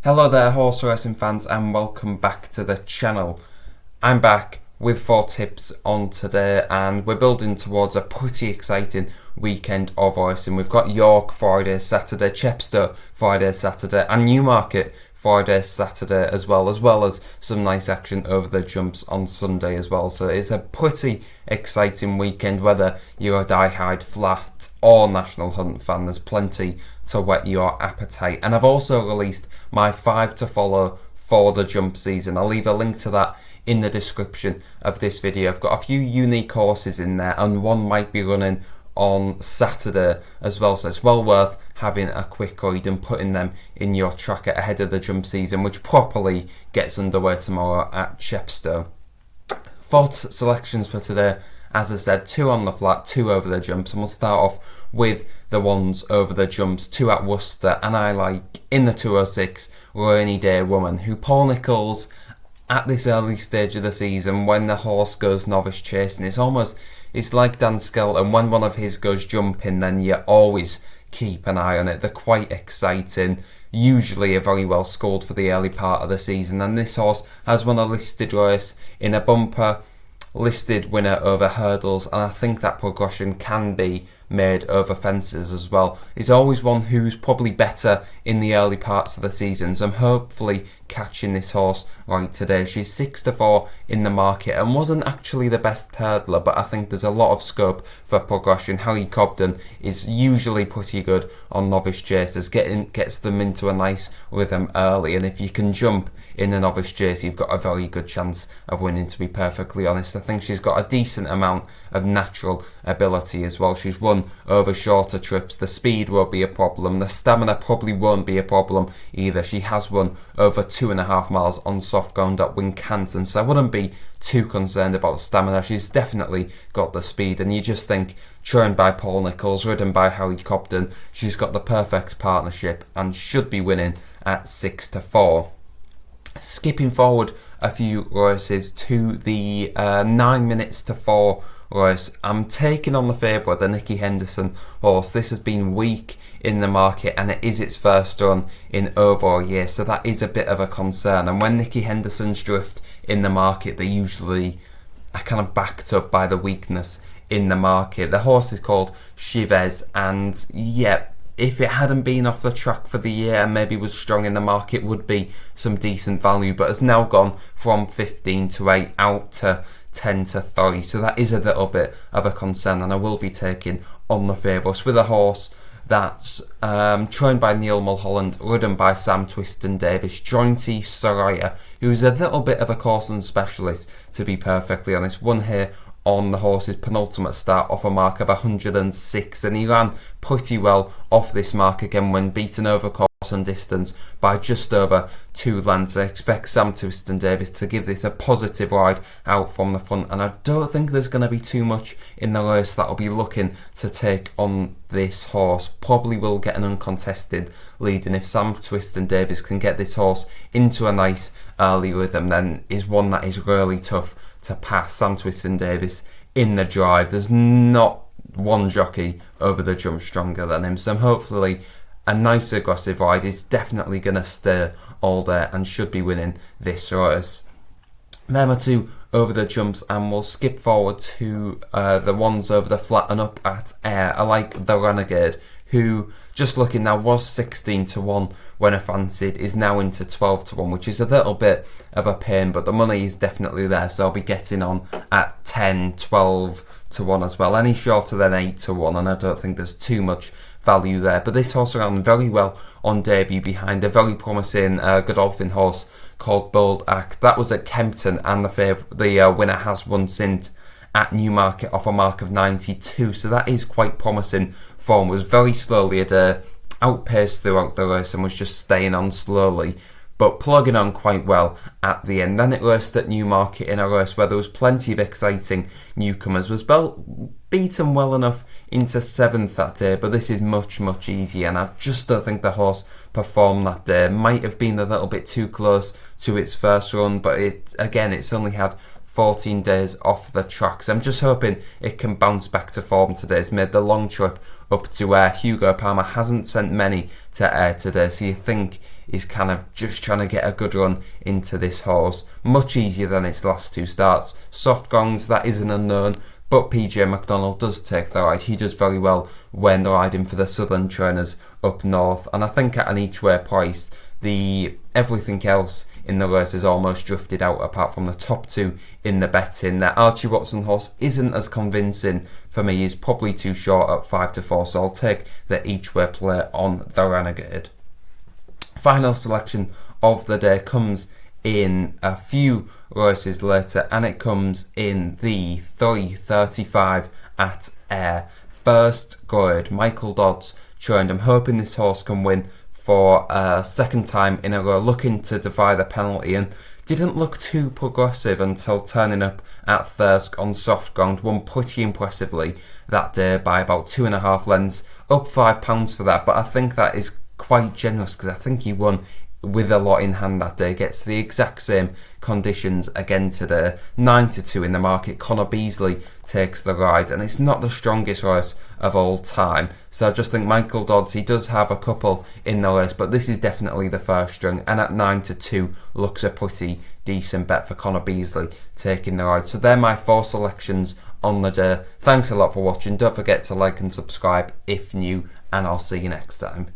Hello there, horse racing fans, and welcome back to the channel. I'm back with 4 tips on today, and we're building towards a pretty exciting weekend of racing. We've got York Friday, Saturday, Chepstow Friday, Saturday, and Newmarket Friday, Saturday as well as some nice action over the jumps on Sunday as well. So it's a pretty exciting weekend, whether you're a die-hard flat or national hunt fan. There's plenty to whet your appetite. And I've also released my 5 to follow for the jump season. I'll leave a link to that in the description of this video. I've got a few unique horses in there, and one might be running on Saturday as well, so it's well worth having a quick read and putting them in your tracker ahead of the jump season, which properly gets underway tomorrow at Chepstow. 4 selections for today, as I said, 2 on the flat, 2 over the jumps, and we'll start off with the ones over the jumps, 2 at Worcester, and I like in the 206 Rainy Day Woman, who Paul Nicholls at this early stage of the season, when the horse goes novice chasing, it's like Dan Skelton. When one of his goes jumping, then you always keep an eye on it. They're quite exciting, usually a very well scored for the early part of the season, and this horse has won a listed race in a bumper, listed winner over hurdles, and I think that progression can be made over fences as well. He's always one who's probably better in the early parts of the season, so I'm hopefully catching this horse right today. She's 6 to 4 in the market and wasn't actually the best hurdler, but I think there's a lot of scope for progression. Harry Cobden is usually pretty good on novice chasers, gets them into a nice rhythm early, and if you can jump in a novice chase, you've got a very good chance of winning, to be perfectly honest. I think she's got a decent amount of natural ability as well. She's won over shorter trips. The speed won't be a problem. The stamina probably won't be a problem either. She has won over 2.5 miles on soft ground at Wincanton, so I wouldn't be too concerned about stamina. She's definitely got the speed, and you just think, trained by Paul Nicholls, ridden by Harry Cobden, she's got the perfect partnership and should be winning at 6 to 4. Skipping forward a few races to the 9 minutes to 4 race, I'm taking on the favourite, the Nicky Henderson horse. This has been weak in the market, and it is its first run in over a year, so that is a bit of a concern. And when Nicky Henderson's drift in the market, they usually are kind of backed up by the weakness in the market. The horse is called Chivez, and if it hadn't been off the track for the year and maybe was strong in the market, would be some decent value, but has now gone from 15 to 8 out to 10 to 3, so that is a little bit of a concern, and I will be taking on the favourites with a horse that's trained by Neil Mulholland, ridden by Sam Twiston-Davies, Jointy Soraya, who's a little bit of a coursing specialist, to be perfectly honest. Won here on the horse's penultimate start off a mark of 106, and he ran pretty well off this mark again when beaten over course and distance by just over 2 lengths. I expect Sam Twiston-Davies to give this a positive ride out from the front, and I don't think there's going to be too much in the race that'll be looking to take on this horse. Probably will get an uncontested lead, and if Sam Twiston-Davies can get this horse into a nice early rhythm, then is one that is really tough to pass. Sam Twiston-Davies in the drive, there's not one jockey over the jump stronger than him, so hopefully a nice aggressive ride is definitely going to stay all day and should be winning this race. There are 2 over the jumps, and we'll skip forward to the ones over the flat and up at Ayr. I like the Renegade, who, just looking now, was 16 to 1 when I fancied, is now into 12 to 1, which is a little bit of a pain, but the money is definitely there, so I'll be getting on at 10, 12 to 1 as well. Any shorter than 8 to 1, and I don't think there's too much value there. But this horse ran very well on debut behind a very promising Godolphin horse called Bold Act. That was at Kempton, and the winner has won since at Newmarket off a mark of 92, so that is quite promising form. Was very slowly at outpaced throughout the race and was just staying on slowly, but plugging on quite well at the end. Then it raced at Newmarket in a race where there was plenty of exciting newcomers. Was beaten well enough into 7th that day, but this is much, much easier, and I just don't think the horse performed that day. Might have been a little bit too close to its first run, but it's only had 14 days off the track, so I'm just hoping it can bounce back to form today. It's made the long trip up to Ayr. Hugo Palmer hasn't sent many to Ayr today, so you think is kind of just trying to get a good run into this horse. Much easier than its last two starts. Soft Gongs, that is an unknown, but PJ McDonald does take the ride. He does very well when riding for the Southern trainers up north, and I think at an each way price, everything else in the race is almost drifted out apart from the top two in the betting. That Archie Watson horse isn't as convincing for me. He's probably too short at 5-4, so I'll take the each way play on the Renegade. Final selection of the day comes in a few races later, and it comes in the 3:35 at Ayr. First grade, Michael Dodds trained. I'm hoping this horse can win for a second time in a row, looking to defy the penalty, and didn't look too progressive until turning up at Thirsk on soft ground. Won pretty impressively that day by about 2.5 lengths, up £5 for that, but I think that is quite generous because I think he won with a lot in hand that day. Gets the exact same conditions again today. 9-2 in the market. Connor Beasley takes the ride, and it's not the strongest race of all time, so I just think Michael Dodds, he does have a couple in the race, but this is definitely the first string, and at 9-2 looks a pretty decent bet for Connor Beasley taking the ride. So they're my 4 selections on the day. Thanks a lot for watching. Don't forget to like and subscribe if new, and I'll see you next time.